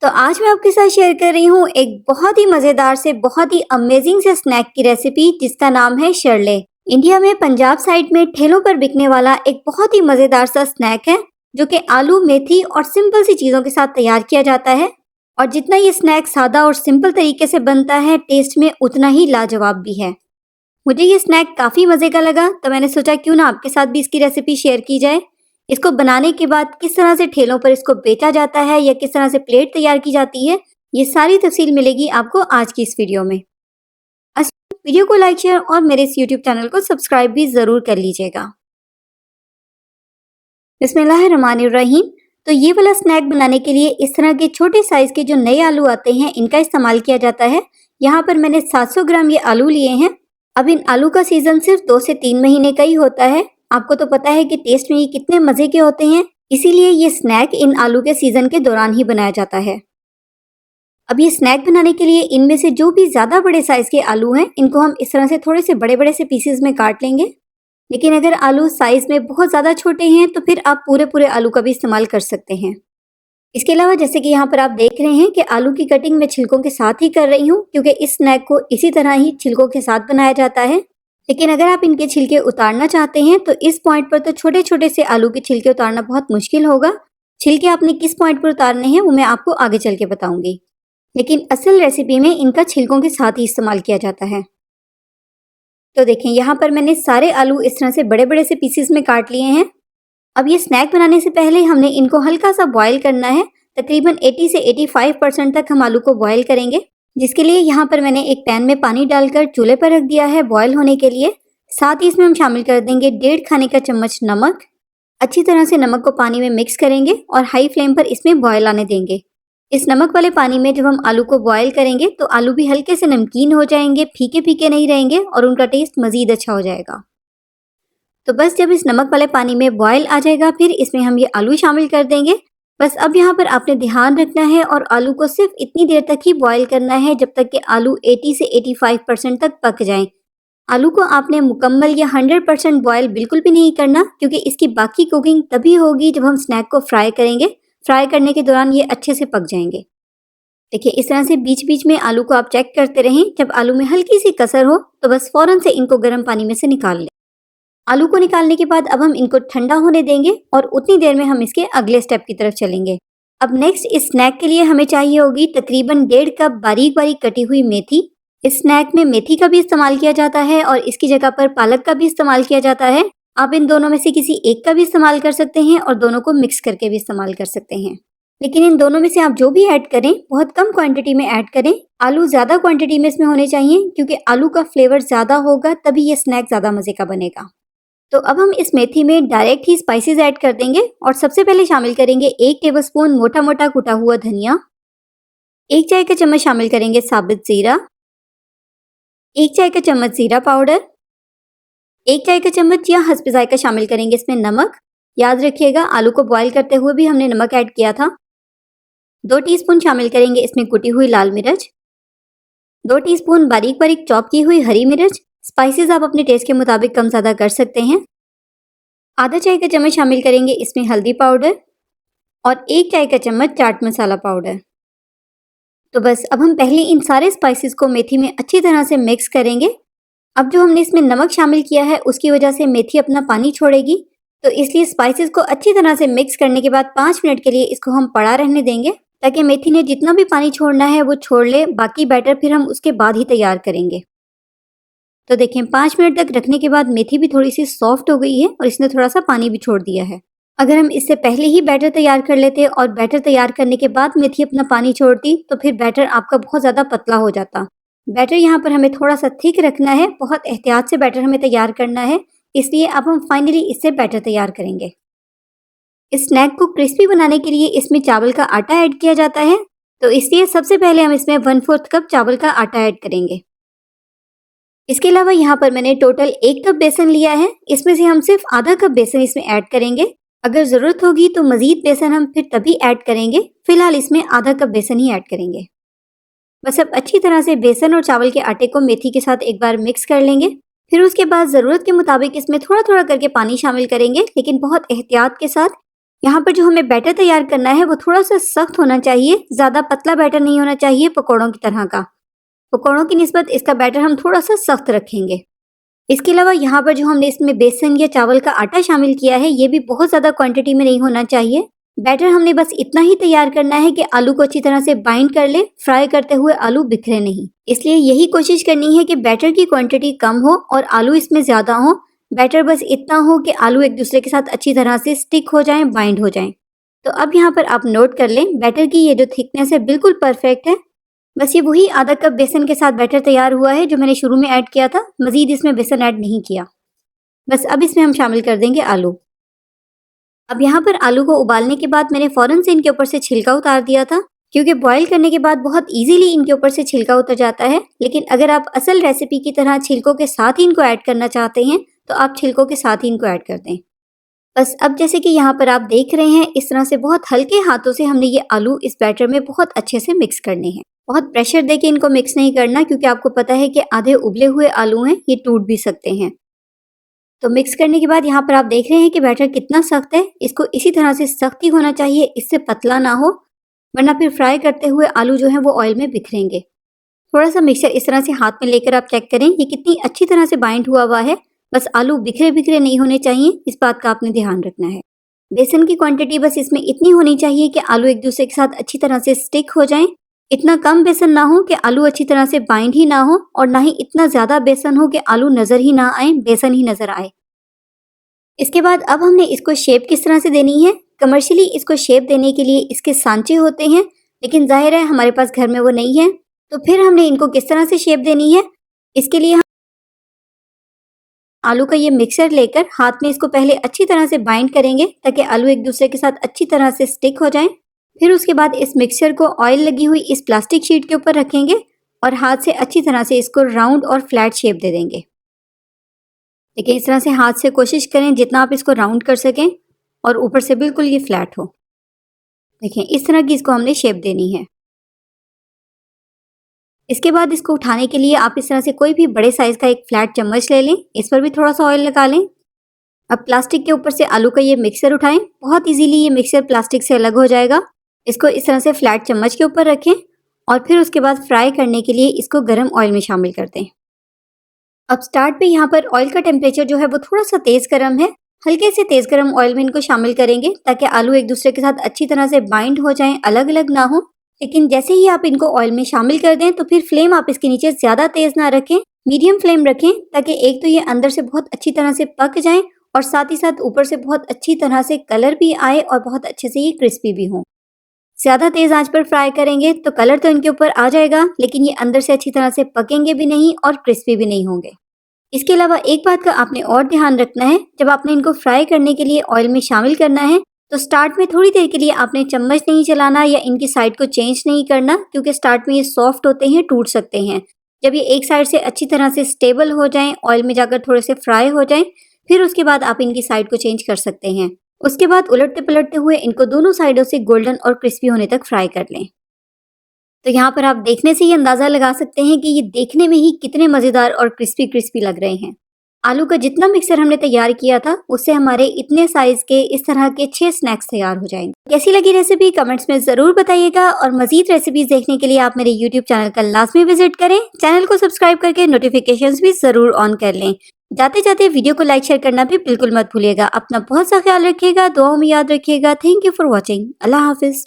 तो आज मैं आपके साथ शेयर कर रही हूँ एक बहुत ही मज़ेदार से बहुत ही अमेजिंग से स्नैक की रेसिपी जिसका नाम है शर्ले। इंडिया में पंजाब साइड में ठेलों पर बिकने वाला एक बहुत ही मज़ेदार सा स्नैक है जो कि आलू, मेथी और सिंपल सी चीज़ों के साथ तैयार किया जाता है। और जितना ये स्नैक सादा और सिंपल तरीके से बनता है, टेस्ट में उतना ही लाजवाब भी है। मुझे ये स्नैक काफ़ी मज़े का लगा, तो मैंने सोचा क्यों ना आपके साथ भी इसकी रेसिपी शेयर की जाए। इसको बनाने के बाद किस तरह से ठेलों पर इसको बेचा जाता है या किस तरह से प्लेट तैयार की जाती है, ये सारी तफसील मिलेगी आपको आज की इस वीडियो में। वीडियो को लाइक, शेयर और मेरे इस यूट्यूब चैनल को सब्सक्राइब भी ज़रूर कर लीजिएगा। बिस्मिल्लाहिर्रहमानिर्रहीम। तो ये वाला स्नैक बनाने के लिए इस तरह के छोटे साइज़ के जो नए आलू आते हैं, इनका इस्तेमाल किया जाता है। यहाँ पर मैंने 700 ग्राम ये आलू लिए हैं। अब इन आलू का सीज़न सिर्फ 2 से 3 महीने का ही होता है। आपको तो पता है कि टेस्ट में ये कितने मज़े के होते हैं, इसीलिए ये स्नैक इन आलू के सीज़न के दौरान ही बनाया जाता है। अब ये स्नैक बनाने के लिए इनमें से जो भी ज़्यादा बड़े साइज़ के आलू हैं, इनको हम इस तरह से थोड़े से बड़े बड़े से पीसेस में काट लेंगे। लेकिन अगर आलू साइज़ में बहुत ज़्यादा छोटे हैं तो फिर आप पूरे आलू का भी इस्तेमाल कर सकते हैं। इसके अलावा जैसे कि यहाँ पर आप देख रहे हैं कि आलू की कटिंग मैं छिलकों के साथ ही कर रही हूँ, क्योंकि इस स्नैक को इसी तरह ही छिलकों के साथ बनाया जाता है। लेकिन अगर आप इनके छिलके उतारना चाहते हैं तो इस पॉइंट पर तो छोटे छोटे से आलू के छिलके उतारना बहुत मुश्किल होगा। छिलके आपने किस पॉइंट पर उतारने हैं वो मैं आपको आगे चल के बताऊंगी, लेकिन असल रेसिपी में इनका छिलकों के साथ ही इस्तेमाल किया जाता है। तो देखें, यहाँ पर मैंने सारे आलू इस तरह से बड़े बड़े से पीसेस में काट लिए हैं। अब ये स्नैक बनाने से पहले हमने इनको हल्का सा बॉयल करना है। तकरीबन 80 से 85% तक हम आलू को बॉयल करेंगे, जिसके लिए यहाँ पर मैंने एक पैन में पानी डालकर चूल्हे पर रख दिया है बॉयल होने के लिए। साथ ही इसमें हम शामिल कर देंगे 1.5 खाने का चम्मच नमक। अच्छी तरह से नमक को पानी में मिक्स करेंगे और हाई फ्लेम पर इसमें बॉयल आने देंगे। इस नमक वाले पानी में जब हम आलू को बॉयल करेंगे तो आलू भी हल्के से नमकीन हो जाएंगे, फीके फीके नहीं रहेंगे और उनका टेस्ट मज़ीद अच्छा हो जाएगा। तो बस जब इस नमक वाले पानी में बॉयल आ जाएगा, फिर इसमें हम ये आलू शामिल कर देंगे। बस अब यहाँ पर आपने ध्यान रखना है और आलू को सिर्फ इतनी देर तक ही बॉयल करना है जब तक कि आलू 80 से 85% तक पक जाएं। आलू को आपने मुकम्मल या 100% बॉयल बिल्कुल भी नहीं करना, क्योंकि इसकी बाकी कुकिंग तभी होगी जब हम स्नैक को फ्राई करेंगे। फ्राई करने के दौरान ये अच्छे से पक जाएंगे। देखिए, इस तरह से बीच बीच में आलू को आप चेक करते रहें। जब आलू में हल्की सी कसर हो तो बस फ़ौरन से इनको गर्म पानी में से निकाल लें। आलू को निकालने के बाद अब हम इनको ठंडा होने देंगे और उतनी देर में हम इसके अगले स्टेप की तरफ चलेंगे। अब नेक्स्ट इस स्नैक के लिए हमें चाहिए होगी तकरीबन 1.5 कप बारीक बारीक कटी हुई मेथी। इस स्नैक में मेथी का भी इस्तेमाल किया जाता है और इसकी जगह पर पालक का भी इस्तेमाल किया जाता है। आप इन दोनों में से किसी एक का भी इस्तेमाल कर सकते हैं और दोनों को मिक्स करके भी इस्तेमाल कर सकते हैं। लेकिन इन दोनों में से आप जो भी ऐड करें बहुत कम क्वांटिटी में ऐड करें। आलू ज़्यादा क्वांटिटी में इसमें होने चाहिए, क्योंकि आलू का फ्लेवर ज़्यादा होगा तभी ये स्नैक ज़्यादा मज़े का बनेगा। तो अब हम इस मेथी में डायरेक्ट ही स्पाइसेस ऐड कर देंगे और सबसे पहले शामिल करेंगे 1 टेबलस्पून मोटा मोटा कुटा हुआ धनिया। 1 चाय का चम्मच शामिल करेंगे साबुत ज़ीरा। 1 चाय का चम्मच ज़ीरा पाउडर। 1 चाय का चम्मच या हस्ब ज़ायका शामिल करेंगे इसमें नमक। याद रखिएगा, आलू को बॉयल करते हुए भी हमने नमक ऐड किया था। 2 टीस्पून शामिल करेंगे इसमें कुटी हुई लाल मिर्च। 2 टीस्पून बारीक बारीक चॉप की हुई हरी मिर्च। स्पाइसेस आप अपने टेस्ट के मुताबिक कम ज़्यादा कर सकते हैं। आधा चाय का चम्मच शामिल करेंगे इसमें हल्दी पाउडर और 1 चाय का चम्मच चाट मसाला पाउडर। तो बस अब हम पहले इन सारे स्पाइसेस को मेथी में अच्छी तरह से मिक्स करेंगे। अब जो हमने इसमें नमक शामिल किया है उसकी वजह से मेथी अपना पानी छोड़ेगी, तो इसलिए स्पाइसेस को अच्छी तरह से मिक्स करने के बाद 5 मिनट के लिए इसको हम पड़ा रहने देंगे, ताकि मेथी ने जितना भी पानी छोड़ना है वो छोड़ ले। बाकी बैटर फिर हम उसके बाद ही तैयार करेंगे। तो देखें, 5 मिनट तक रखने के बाद मेथी भी थोड़ी सी सॉफ्ट हो गई है और इसने थोड़ा सा पानी भी छोड़ दिया है। अगर हम इससे पहले ही बैटर तैयार कर लेते और बैटर तैयार करने के बाद मेथी अपना पानी छोड़ती तो फिर बैटर आपका बहुत ज़्यादा पतला हो जाता। बैटर यहाँ पर हमें थोड़ा सा थिक रखना है, बहुत एहतियात से बैटर हमें तैयार करना है, इसलिए अब हम फाइनली इससे बैटर तैयार करेंगे। इस स्नैक को क्रिस्पी बनाने के लिए इसमें चावल का आटा ऐड किया जाता है, तो इसलिए सबसे पहले हम इसमें 1/4 कप चावल का आटा ऐड करेंगे। इसके अलावा यहाँ पर मैंने टोटल 1 कप बेसन लिया है। इसमें से हम सिर्फ आधा कप बेसन इसमें ऐड करेंगे। अगर ज़रूरत होगी तो मज़ीद बेसन हम फिर तभी ऐड करेंगे। फिलहाल इसमें आधा कप बेसन ही ऐड करेंगे। बस अब अच्छी तरह से बेसन और चावल के आटे को मेथी के साथ एक बार मिक्स कर लेंगे। फिर उसके बाद ज़रूरत के मुताबिक इसमें थोड़ा थोड़ा करके पानी शामिल करेंगे, लेकिन बहुत एहतियात के साथ। यहाँ पर जो हमें बैटर तैयार करना है वो थोड़ा सा सख्त होना चाहिए, ज्यादा पतला बैटर नहीं होना चाहिए पकौड़ों की तरह का। पकौड़ों की निस्बत इसका बैटर हम थोड़ा सा सख्त रखेंगे। इसके अलावा यहाँ पर जो हमने इसमें बेसन या चावल का आटा शामिल किया है ये भी बहुत ज्यादा क्वांटिटी में नहीं होना चाहिए। बैटर हमने बस इतना ही तैयार करना है कि आलू को अच्छी तरह से बाइंड कर ले, फ्राई करते हुए आलू बिखरे नहीं। इसलिए यही कोशिश करनी है कि बैटर की क्वांटिटी कम हो और आलू इसमें ज्यादा हो। बैटर बस इतना हो कि आलू एक दूसरे के साथ अच्छी तरह से स्टिक हो जाएं, बाइंड हो जाएं। तो अब यहाँ पर आप नोट कर लें, बैटर की ये जो थिकनेस है बिल्कुल परफेक्ट है। बस ये वही आधा कप बेसन के साथ बैटर तैयार हुआ है जो मैंने शुरू में ऐड किया था, मजीद इसमें बेसन ऐड नहीं किया। बस अब इसमें हम शामिल कर देंगे आलू। अब यहाँ पर आलू को उबालने के बाद मैंने फौरन से इनके ऊपर से छिलका उतार दिया था, क्योंकि बॉईल करने के बाद बहुत इजीली इनके ऊपर से छिलका उतर जाता है। लेकिन अगर आप असल रेसिपी की तरह छिलकों के साथ ही इनको ऐड करना चाहते हैं तो आप छिलकों के साथ ही इनको ऐड कर दें। बस अब जैसे कि यहाँ पर आप देख रहे हैं, इस तरह से बहुत हल्के हाथों से हमने ये आलू इस बैटर में बहुत अच्छे से मिक्स करने हैं। बहुत प्रेशर देके इनको मिक्स नहीं करना, क्योंकि आपको पता है कि आधे उबले हुए आलू हैं, ये टूट भी सकते हैं। तो मिक्स करने के बाद यहाँ पर आप देख रहे हैं कि बैटर कितना सख्त है। इसको इसी तरह से सख्त ही होना चाहिए, इससे पतला ना हो, वरना फिर फ्राई करते हुए आलू जो है वो ऑयल में बिखरेंगे। थोड़ा सा मिक्सचर इस तरह से हाथ में लेकर आप चेक करें ये कितनी अच्छी तरह से बाइंड हुआ है। बस आलू बिखरे बिखरे नहीं होने चाहिए, इस बात का आपने ध्यान रखना है। बेसन की क्वांटिटी बस इसमें इतनी होनी चाहिए कि आलू एक दूसरे के साथ अच्छी तरह से स्टिक हो जाएं। इतना कम बेसन ना हो कि आलू अच्छी तरह से बाइंड ही ना हो, और ना ही इतना ज्यादा बेसन हो कि आलू नजर ही ना आए, बेसन ही नजर आए। इसके बाद अब हमने इसको शेप किस तरह से देनी है। कमर्शियली इसको शेप देने के लिए इसके सांचे होते हैं, लेकिन जाहिर है हमारे पास घर में वो नहीं है। तो फिर हमने इनको किस तरह से शेप देनी है, इसके लिए हम आलू का ये मिक्सचर लेकर हाथ में इसको पहले अच्छी तरह से बाइंड करेंगे ताकि आलू एक दूसरे के साथ अच्छी तरह से स्टिक हो जाएं। फिर उसके बाद इस मिक्सचर को ऑयल लगी हुई इस प्लास्टिक शीट के ऊपर रखेंगे और हाथ से अच्छी तरह से इसको राउंड और फ्लैट शेप दे देंगे। देखिए इस तरह से हाथ से कोशिश करें जितना आप इसको राउंड कर सकें और ऊपर से बिल्कुल ये फ्लैट हो। देखिए इस तरह की इसको हमने शेप देनी है। इसके बाद इसको उठाने के लिए आप इस तरह से कोई भी बड़े साइज का एक फ्लैट चम्मच ले लें, इस पर भी थोड़ा सा ऑयल लगा लें। अब प्लास्टिक के ऊपर से आलू का ये मिक्सचर उठाएं, बहुत इजीली ये मिक्सचर प्लास्टिक से अलग हो जाएगा। इसको इस तरह से फ्लैट चम्मच के ऊपर रखें और फिर उसके बाद फ्राई करने के लिए इसको गर्म ऑयल में शामिल कर दें। अब स्टार्ट पे यहाँ पर ऑयल का टेम्परेचर जो है वो थोड़ा सा तेज गर्म है। हल्के से तेज गर्म ऑयल में इनको शामिल करेंगे ताकि आलू एक दूसरे के साथ अच्छी तरह से बाइंड हो जाएं, अलग अलग ना हो। लेकिन जैसे ही आप इनको ऑयल में शामिल कर दें तो फिर फ्लेम आप इसके नीचे ज्यादा तेज ना रखें, मीडियम फ्लेम रखें, ताकि एक तो ये अंदर से बहुत अच्छी तरह से पक जाएं और साथ ही साथ ऊपर से बहुत अच्छी तरह से कलर भी आए और बहुत अच्छे से ये क्रिस्पी भी हो। ज्यादा तेज आंच पर फ्राई करेंगे तो कलर तो इनके ऊपर आ जाएगा, लेकिन ये अंदर से अच्छी तरह से पकेंगे भी नहीं और क्रिस्पी भी नहीं होंगे। इसके अलावा एक बात का आपने और ध्यान रखना है, जब आपने इनको फ्राई करने के लिए ऑयल में शामिल करना है तो स्टार्ट में थोड़ी देर के लिए आपने चम्मच नहीं चलाना या इनकी साइड को चेंज नहीं करना, क्योंकि स्टार्ट में ये सॉफ्ट होते हैं, टूट सकते हैं। जब ये एक साइड से अच्छी तरह से स्टेबल हो जाएं, ऑयल में जाकर थोड़े से फ्राई हो जाएं, फिर उसके बाद आप इनकी साइड को चेंज कर सकते हैं। उसके बाद उलटते पलटते हुए इनको दोनों साइडों से गोल्डन और क्रिस्पी होने तक फ्राई कर लें। तो यहाँ पर आप देखने से ही अंदाजा लगा सकते हैं कि ये देखने में ही कितने मजेदार और क्रिस्पी क्रिस्पी लग रहे हैं। आलू का जितना मिक्सर हमने तैयार किया था उससे हमारे इतने साइज के इस तरह के 6 स्नैक्स तैयार हो जाएंगे। कैसी लगी रेसिपी कमेंट्स में जरूर बताइएगा और मजीद रेसिपीज देखने के लिए आप मेरे YouTube चैनल का लाजमी विजिट करें। चैनल को सब्सक्राइब करके नोटिफिकेशंस भी जरूर ऑन कर लें। जाते जाते वीडियो को लाइक शेयर करना भी बिल्कुल मत भूलिएगा। अपना बहुत सा ख्याल रखिएगा, दुआओं में याद रखिएगा। Thank you for watching. Allah Hafiz.